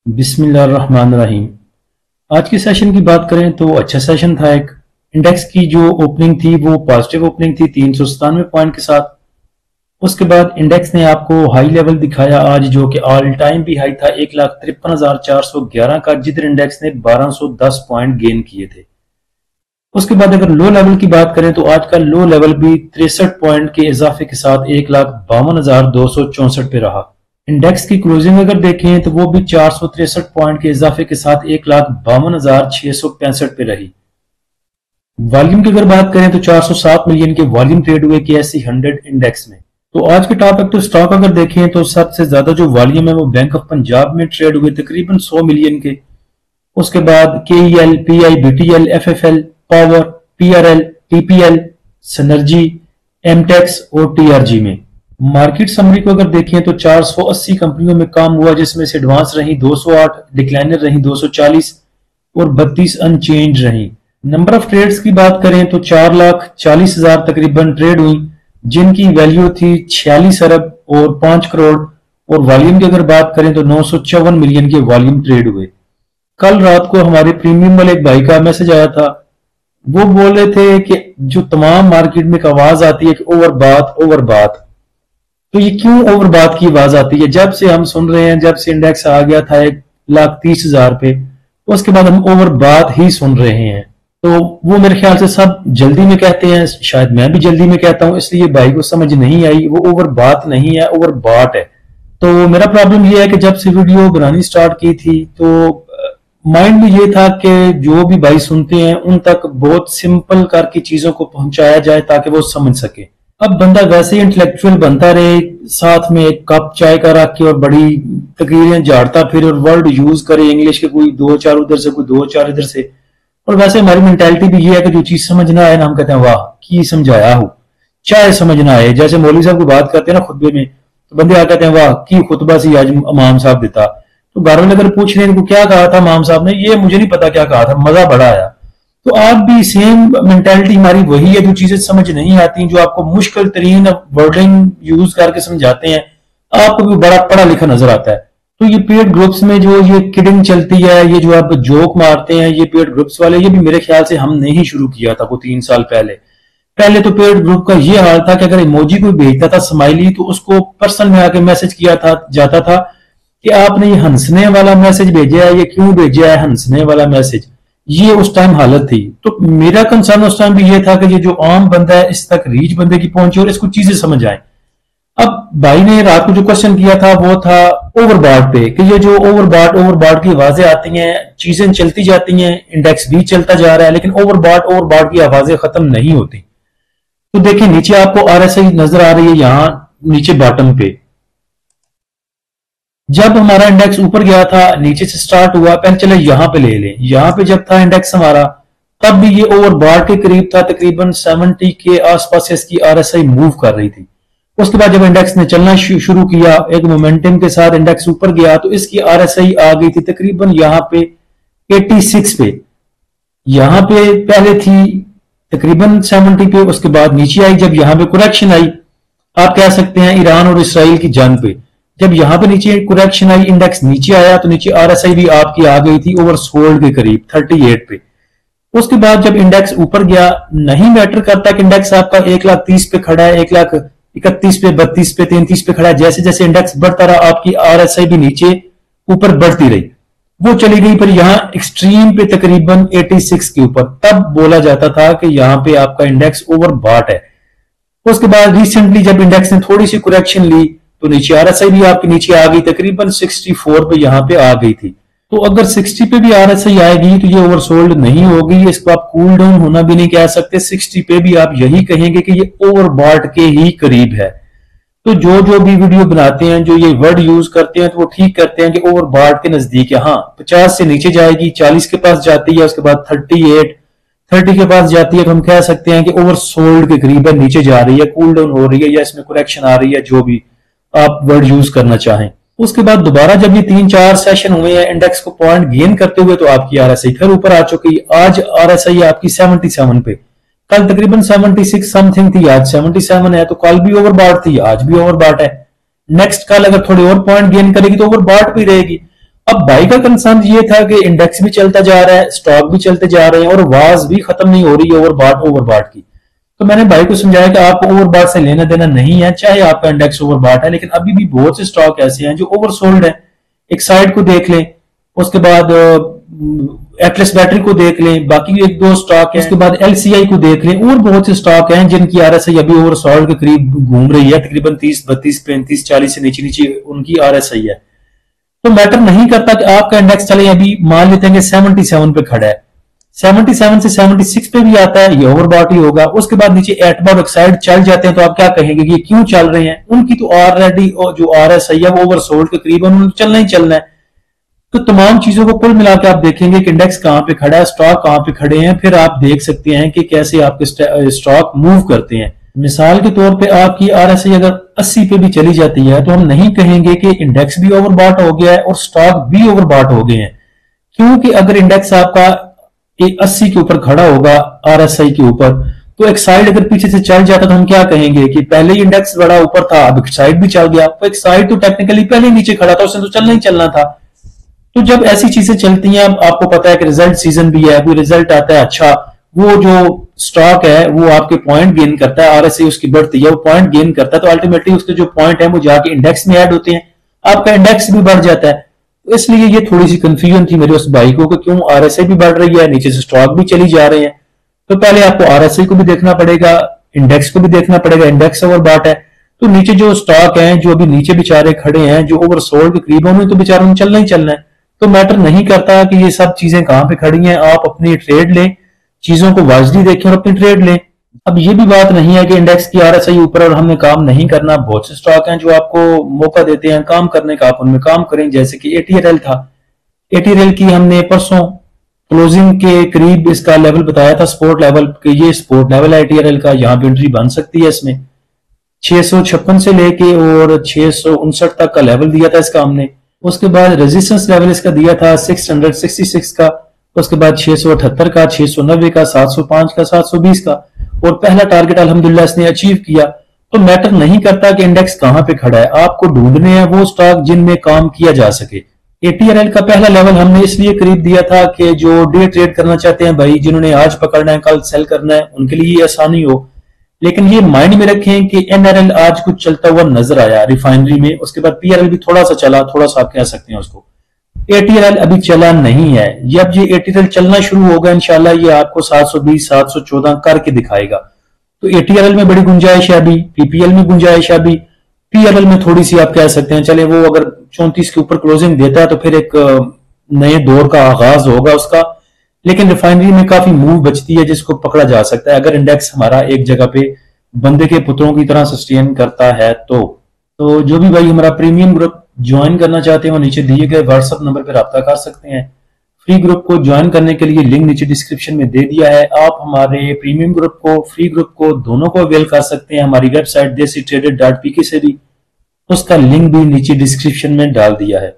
बिस्मिल्लाहिर्रहमानिर्रहीम। आज के सेशन की बात करें तो अच्छा सेशन था। एक इंडेक्स की जो ओपनिंग थी वो पॉजिटिव ओपनिंग थी 397 पॉइंट के साथ। उसके बाद इंडेक्स ने आपको हाई लेवल दिखाया आज, जो कि ऑल टाइम भी हाई था 1,53,411 का, जिधर इंडेक्स ने 1210 पॉइंट गेन किए थे। उसके बाद अगर लो लेवल की बात करें तो आज का लो लेवल भी 63 पॉइंट के इजाफे के साथ 1,52,264 पे रहा। इंडेक्स की क्लोजिंग अगर देखें तो वो भी 463 पॉइंट के इजाफे के साथ 1,52,665 पे रही। वॉल्यूम की अगर बात करें तो 407 मिलियन के वॉल्यूम ट्रेड हुए KSE 100 इंडेक्स में। तो आज के टॉप एक्टिव स्टॉक अगर देखें तो सबसे ज्यादा जो वॉल्यूम है वो बैंक ऑफ पंजाब में ट्रेड हुए तकरीबन 100 मिलियन के। उसके बाद KEL, PI, BTL, FFL, power, PRL, TPL, Cnergy, Amtex और TRG में। मार्केट समरी को अगर देखें तो 480 कंपनियों में काम हुआ, जिसमें से एडवांस रही 208, डिक्लाइनर रही 240 और 32 अनचेंज रही। नंबर ऑफ ट्रेड्स की बात करें तो 4,40,000 तकरीबन ट्रेड हुई, जिनकी वैल्यू थी 46 अरब और 5 करोड़। और वॉल्यूम की अगर बात करें तो 954 मिलियन के वॉल्यूम ट्रेड हुए। कल रात को हमारे प्रीमियम वाले एक भाई का मैसेज आया था। वो बोल रहे थे कि जो तमाम मार्केट में एक आवाज आती है कि ओवर बात, तो ये क्यों ओवर बात की आवाज आती है? जब से हम सुन रहे हैं, जब से इंडेक्स आ गया था 1,30,000 पे, तो उसके बाद हम ओवर बात ही सुन रहे हैं। तो वो मेरे ख्याल से सब जल्दी में कहते हैं, शायद मैं भी जल्दी में कहता हूं, इसलिए भाई को समझ नहीं आई। वो ओवर बात नहीं है, ओवर बाट है। तो मेरा प्रॉब्लम ये है कि जब से वीडियो बनानी स्टार्ट की थी तो माइंड में ये था कि जो भी भाई सुनते हैं उन तक बहुत सिंपल करके चीजों को पहुंचाया जाए ताकि वो समझ सके। अब बंदा वैसे ही इंटेलेक्चुअल बनता रहे, साथ में एक कप चाय का रख के और बड़ी तकरीरें झाड़ता फिर और वर्ड यूज करे इंग्लिश के, कोई दो चार उधर से, कोई दो चार इधर से। और वैसे हमारी मेंटालिटी भी ये है कि जो चीज समझ ना आए ना, हम कहते हैं वाह की समझाया हो, चाहे समझ ना आए। जैसे मौलवी साहब को बात करते हैं ना खुतबे में, तो बंदे आ कहते हैं वाह की खुतबा सी आज इमाम साहब देता। तो घर वाले अगर पूछ रहे हैं इनको क्या कहा था इमाम साहब ने, ये मुझे नहीं पता क्या कहा था, मजा बड़ा आया। तो आप भी सेम मेंटालिटी हमारी वही है। जो चीजें समझ नहीं आती, जो आपको मुश्किल तरीन वर्डिंग यूज करके समझाते हैं, आपको भी बड़ा पढ़ा लिखा नजर आता है। तो ये पेड ग्रुप्स में जो ये किडिंग चलती है, ये जो आप जोक मारते हैं, ये पेड ग्रुप्स वाले, ये भी मेरे ख्याल से हमने ही शुरू किया था, वो 3 साल पहले तो पेड ग्रुप का ये हाल था कि अगर इमोजी कोई भेजता था स्माइली, तो उसको पर्सन में आके मैसेज किया था जाता था कि आपने ये हंसने वाला मैसेज भेजा है, ये क्यों भेजा है हंसने वाला मैसेज। ये उस टाइम हालत थी। तो मेरा कंसर्न उस टाइम भी ये था कि ये जो आम बंदा है इस तक रीच बंदे की पहुंचे और इसको चीजें समझ आए। अब भाई ने रात को जो क्वेश्चन किया था वो था ओवरबॉट पे, कि ये जो ओवरबॉट की आवाजें आती हैं, चीजें चलती जाती हैं, इंडेक्स भी चलता जा रहा है, लेकिन ओवरबॉट की आवाजें खत्म नहीं होती। तो देखिए नीचे आपको RSI नजर आ रही है, यहां नीचे बॉटम पे। जब हमारा इंडेक्स ऊपर गया था, नीचे से स्टार्ट हुआ, पहले चले यहां पे ले लें। यहां पे जब था इंडेक्स हमारा, तब भी ये ओवरबॉट के करीब था, तकरीबन 70 के आसपास इसकी RSI मूव कर रही थी। उसके बाद जब इंडेक्स ने चलना शुरू किया, एक मोमेंटम के साथ इंडेक्स ऊपर गया, तो इसकी RSI आ गई थी तकरीबन यहां पे 86 पे। यहां पे पहले थी तकरीबन 70 पे, उसके बाद नीचे आई। जब यहां पे कुरेक्शन आई, आप कह सकते हैं ईरान और इसराइल की जंग पे, जब यहां पे नीचे कुरेक्शन आई, इंडेक्स नीचे आया, तो नीचे RSI भी आपकी आ गई थी ओवरसोल्ड के करीब 38 पे। उसके बाद जब इंडेक्स ऊपर गया, नहीं मैटर करता कि इंडेक्स आपका 1,30,000 पे खड़ा है, 1,31,000 पे, 32 पे, 33 पे खड़ा है, जैसे जैसे इंडेक्स बढ़ता रहा आपकी RSI भी नीचे ऊपर बढ़ती रही। वो चली गई पर यहां एक्सट्रीम पे तकरीबन 86 के ऊपर, तब बोला जाता था कि यहां पे आपका इंडेक्स ओवरबॉट है। उसके बाद रिसेंटली जब इंडेक्स ने थोड़ी सी कुरेक्शन ली, तो नीचे RSI भी आपकी नीचे आ गई, तकरीबन 64 पे यहां पे आ गई थी। तो अगर 60 पे भी RSI आएगी तो ये ओवरसोल्ड नहीं होगी, इसको आप कूल डाउन होना भी नहीं कह सकते। 60 पे भी आप यही कहेंगे कि ये ओवरबॉट के ही करीब है। तो जो भी वीडियो बनाते हैं, जो ये वर्ड यूज करते हैं, तो वो ठीक करते हैं कि ओवरबॉट के नजदीक है। हाँ, 50 से नीचे जाएगी, 40 के पास जाती है, उसके बाद 30 के पास जाती है, तो हम कह सकते हैं कि ओवरसोल्ड के करीब है, नीचे जा रही है, कूल डाउन हो रही है, या इसमें करेक्शन आ रही है, जो भी आप वर्ड यूज करना चाहें। उसके बाद दोबारा जब ये 3-4 सेशन हुए हैं इंडेक्स को पॉइंट गेन करते हुए, तो आपकी RSI फिर ऊपर आ चुकी है। आज RSI आपकी 77 पे, कल तकरीबन 76 समथिंग थी, आज 77 है। तो कल भी ओवरबॉट थी, आज भी ओवरबॉट है। नेक्स्ट कल अगर थोड़ी और पॉइंट गेन करेगी तो ओवरबॉट भी रहेगी। अब बाई का कंसर्न ये था कि इंडेक्स भी चलता जा रहा है, स्टॉक भी चलते जा रहे हैं और आवाज भी खत्म नहीं हो रही है ओवरबॉट की। तो मैंने भाई को समझाया कि आपको ओवरबॉट से लेना देना नहीं है, चाहे आपका इंडेक्स ओवरबॉट है, लेकिन अभी भी बहुत से स्टॉक ऐसे हैं जो ओवरसोल्ड है। एक साइड को देख लें, उसके बाद एटलस बैटरी को देख लें, बाकी एक दो स्टॉक है, उसके बाद एलसीआई को देख लें, और बहुत से स्टॉक हैं जिनकी आरएसआई अभी ओवरसोल्ड के करीब घूम रही है, तकरीबन 30, 32, 35, 40 से नीचे नीचे उनकी आरएसआई है। तो मैटर नहीं करता कि आपका इंडेक्स चले, अभी मान लेते हैं कि 77 पे खड़ा है, 77 से 76 पे भी आता है, ये ओवरबॉट ही होगा। उसके बाद नीचे एटबॉट ऑक्साइड चल जाते हैं, तो आप क्या कहेंगे कि ये क्यों चल रहे हैं? उनकी तो ऑलरेडी जो आरएसआई है वो ओवरसोल्ड के करीब उन्होंने चलना ही चलना है। तो तमाम चीजों को कुल मिला के आप देखेंगे कि इंडेक्स कहां पे खड़ा है, स्टॉक कहां पे खड़े हैं, फिर आप देख सकते हैं कि कैसे आपके स्टॉक मूव करते हैं। मिसाल के तौर पे आपकी आरएसआई अगर 80 पे भी चली जाती है तो हम नहीं कहेंगे कि इंडेक्स भी ओवरबॉट हो गया है और स्टॉक भी ओवरबॉट हो गए हैं, क्योंकि अगर इंडेक्स आपका 80 के ऊपर खड़ा होगा आरएसआई के ऊपर, तो एक साइड अगर पीछे से चल जाता तो हम क्या कहेंगे कि पहले ही इंडेक्स बड़ा ऊपर था, अब एक साइड भी चल गया। तो एक साइड तो टेक्निकली पहले ही नीचे खड़ा था, उसने तो चलना ही चलना था। तो जब ऐसी चीजें चलती हैं, आपको पता है कि रिजल्ट सीजन भी है, कोई रिजल्ट आता है अच्छा, वो जो स्टॉक है वो आपके पॉइंट गेन करता है, आरएसआई उसकी बढ़ती है, वो पॉइंट गेन करता है, तो अल्टीमेटली उसके जो पॉइंट है वो जाके इंडेक्स में ऐड होते हैं, आपका इंडेक्स भी बढ़ जाता है। तो इसलिए ये थोड़ी सी कंफ्यूजन थी मेरे उस भाई को कि क्यों आरएसआई भी बढ़ रही है, नीचे से स्टॉक भी चली जा रहे हैं। तो पहले आपको आरएसआई को भी देखना पड़ेगा, इंडेक्स को भी देखना पड़ेगा, इंडेक्स ओवरबॉट है तो नीचे जो स्टॉक हैं जो अभी नीचे बेचारे खड़े हैं, जो ओवरसोल्ड के करीब होंगे, तो बेचारों में चलना ही चलना है। तो मैटर नहीं करता कि ये सब चीजें कहां पे खड़ी हैं, आप अपनी ट्रेड लें, चीजों को वाजनी देखें और अपनी ट्रेड लें। अब ये भी बात नहीं है कि इंडेक्स की आरएसआई ऊपर और हमने काम नहीं करना, बहुत से स्टॉक हैं जो आपको मौका देते हैं काम करने का, आप उनमें काम करें। जैसे कि एटीआरएल था, एटीआरएल की हमने परसों क्लोजिंग के करीब इसका लेवल बताया था, सपोर्ट लेवल, कि ये सपोर्ट लेवल है एटीआरएल का, यहाँ पे एंट्री बन सकती है। इसमें 656 से लेके और 659 तक का लेवल दिया था इसका हमने। उसके बाद रेजिस्टेंस लेवल इसका दिया था 666 का, उसके बाद 678 का, 690 का, 705 का, 720 का, और पहला टारगेट अल्हम्दुलिल्लाह इसने अचीव किया। तो मैटर नहीं करता कि इंडेक्स कहां पे खड़ा है, आपको ढूंढने हैं वो स्टॉक जिनमें काम किया जा सके। एटीआरएल का पहला लेवल हमने इसलिए करीब दिया था कि जो डे ट्रेड करना चाहते हैं भाई, जिन्होंने आज पकड़ना है कल सेल करना है, उनके लिए ये आसानी हो। लेकिन ये माइंड में रखें कि एनआरएल आज कुछ चलता हुआ नजर आया रिफाइनरी में, उसके बाद पीआरएल भी थोड़ा सा चला, थोड़ा सा आप कह सकते हैं उसको। एटीआरएल अभी चला नहीं है, जब ये एटीआरएल चलना शुरू होगा इंशाल्लाह ये आपको 720, 714 करके दिखाएगा। तो एटीआरएल में बड़ी गुंजाइश है अभी, पीपीएल में गुंजाइश है अभी, पीआरएल में थोड़ी सी आप कह सकते हैं चले वो अगर 34 के ऊपर क्लोजिंग देता है तो फिर एक नए दौर का आगाज होगा उसका। लेकिन रिफाइनरी में काफी मूव बचती है जिसको पकड़ा जा सकता है अगर इंडेक्स हमारा एक जगह पे बंदे के पुत्रों की तरह सस्टेन करता है। तो जो भी भाई हमारा प्रीमियम ग्रुप ज्वाइन करना चाहते हैं वो नीचे दिए गए व्हाट्सएप नंबर पर रब्ता कर सकते हैं। फ्री ग्रुप को ज्वाइन करने के लिए लिंक नीचे डिस्क्रिप्शन में दे दिया है। आप हमारे प्रीमियम ग्रुप को, फ्री ग्रुप को, दोनों को अवेल कर सकते हैं हमारी वेबसाइट desitrader.pk से भी, उसका लिंक भी नीचे डिस्क्रिप्शन में डाल दिया है।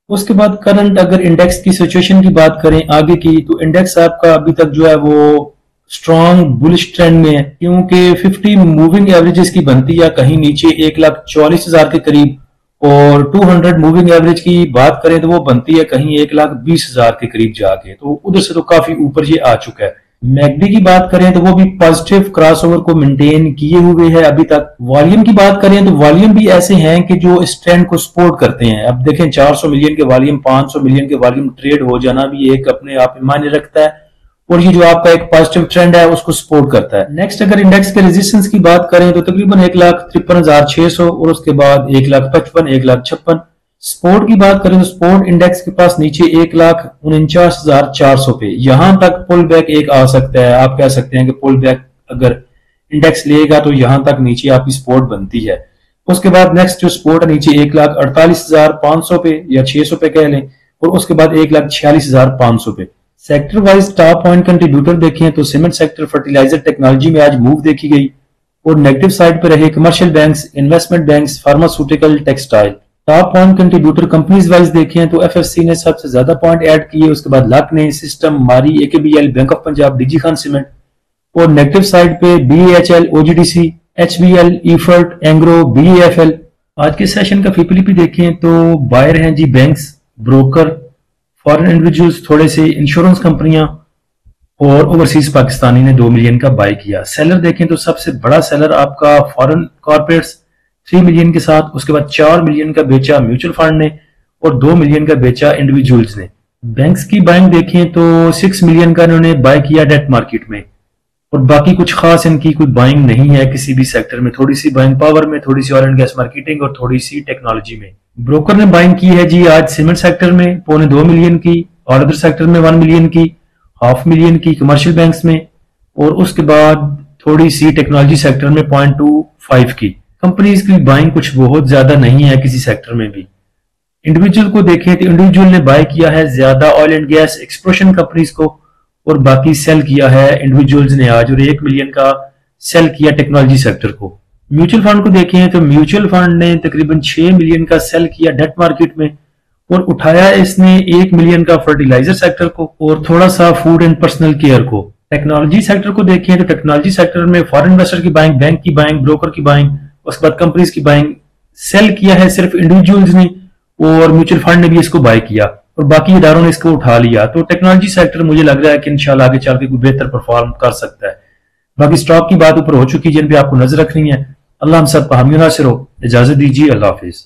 उसके बाद करंट अगर इंडेक्स की सिचुएशन की बात करें आगे की, तो इंडेक्स आपका अभी तक जो है वो स्ट्रॉन्ग बुलिश ट्रेंड में है, क्योंकि 50 मूविंग एवरेजेस की बनती है कहीं नीचे 1,40,000 के करीब, और 200 मूविंग एवरेज की बात करें तो वो बनती है कहीं 1,20,000 के करीब जाके, तो उधर से तो काफी ऊपर ये आ चुका है। मैकडी की बात करें तो वो भी पॉजिटिव क्रॉसओवर को मेंटेन किए हुए है अभी तक। वॉल्यूम की बात करें तो वॉल्यूम भी ऐसे हैं कि जो इस ट्रेंड को सपोर्ट करते हैं। अब देखें 400 मिलियन के वॉल्यूम, 500 मिलियन के वॉल्यूम ट्रेड हो जाना भी एक अपने आप में मायने रखता है, और ये जो आपका एक पॉजिटिव ट्रेंड है उसको सपोर्ट करता है। नेक्स्ट अगर इंडेक्स के रेजिस्टेंस की बात करें तो तकरीबन 1,53,600 और उसके बाद 1,55,000, 1,56,000। सपोर्ट की बात करें तो सपोर्ट इंडेक्स के पास नीचे 1,49,400 पे, यहां तक पुल बैक एक आ सकता है। आप कह सकते हैं कि पुल बैक अगर इंडेक्स लेगा तो यहां तक नीचे आपकी सपोर्ट बनती है। उसके बाद नेक्स्ट जो सपोर्ट है नीचे 1,48,500 पे या 600 पे कह लें, और उसके बाद 1,46,500 पे। Sector wise top point contributor देखें तो सीमेंट सेक्टर, फर्टिलाइजर, टेक्नोलॉजी में आज मूव देखी गई, और नेगेटिव साइड पे रहे commercial banks, investment banks, pharmaceutical, textile. Top point contributor companies wise देखें तो एफएफसी ने सबसे ज्यादा पॉइंट ऐड किए, उसके बाद लक ने, systems, Mari, AKBL, bank of Punjab, DG Khan cement, और नेगेटिव साइड पे BHL, OGDC, HBL, Efert, Engro, BFL. आज के सेशन का पीपीलीपी देखें तो बायर हैं जी बैंक्स, ब्रोकर, फॉरेन इंडिविजुअल्स, थोड़े से इंश्योरेंस कंपनियां और ओवरसीज पाकिस्तानी ने 2 मिलियन का बाय किया। सेलर देखें तो सबसे बड़ा सेलर आपका फॉरेन कॉर्पोरेट्स 3 मिलियन के साथ, उसके बाद 4 मिलियन का बेचा म्यूचुअल फंड ने और 2 मिलियन का बेचा इंडिविजुअल्स ने। बैंक्स की बाइंग देखें तो 6 मिलियन का इन्होंने बाय किया डेट मार्केट में और बाकी कुछ खास इनकी कोई बाइंग नहीं है किसी भी सेक्टर में। थोड़ी सी बाइंग पावर में, थोड़ी सी ऑयल एंड गैस मार्केटिंग और थोड़ी सी टेक्नोलॉजी में। ब्रोकर ने बाइंग की है जी आज सीमेंट सेक्टर में 2.25 मिलियन की, और अदर सेक्टर में 1 मिलियन की, 0.5 मिलियन की कमर्शियल बैंक्स में, और उसके बाद थोड़ी सी टेक्नोलॉजी सेक्टर में 0.25 की। कंपनीज की बाइंग कुछ बहुत ज्यादा नहीं है किसी सेक्टर में भी। इंडिविजुअल को देखें तो इंडिविजुअल ने बाय किया है ज्यादा oil and gas exploration companies को और बाकी सेल किया है इंडिविजुअल्स ने आज, और 1 मिलियन का सेल किया टेक्नोलॉजी सेक्टर को। म्यूचुअल फंड को देखें तो म्यूचुअल फंड ने तकरीबन 6 मिलियन का सेल किया डेट मार्केट में और उठाया इसने 1 मिलियन का फर्टिलाइजर सेक्टर को और थोड़ा सा फूड एंड पर्सनल केयर को। टेक्नोलॉजी सेक्टर को देखें तो टेक्नोलॉजी सेक्टर में फॉरेन इन्वेस्टर की बाइंग, बैंक की बाइंग, ब्रोकर की बाइंग, उसके बाद कंपनीज की बाइंग। सेल किया है सिर्फ इंडिविजुअल्स ने और म्यूचुअल फंड ने भी इसको बाय किया और बाकी इदारों ने इसको उठा लिया। तो टेक्नोलॉजी सेक्टर मुझे लग रहा है कि इंशाल्लाह आगे चल के कोई बेहतर परफॉर्म कर सकता है। बाकी स्टॉक की बात ऊपर हो चुकी है जिन पे आपको नजर रखनी है। अल्लाह हम सब का हामी नासिर हो। इजाजत दीजिए, अल्लाह हाफिज।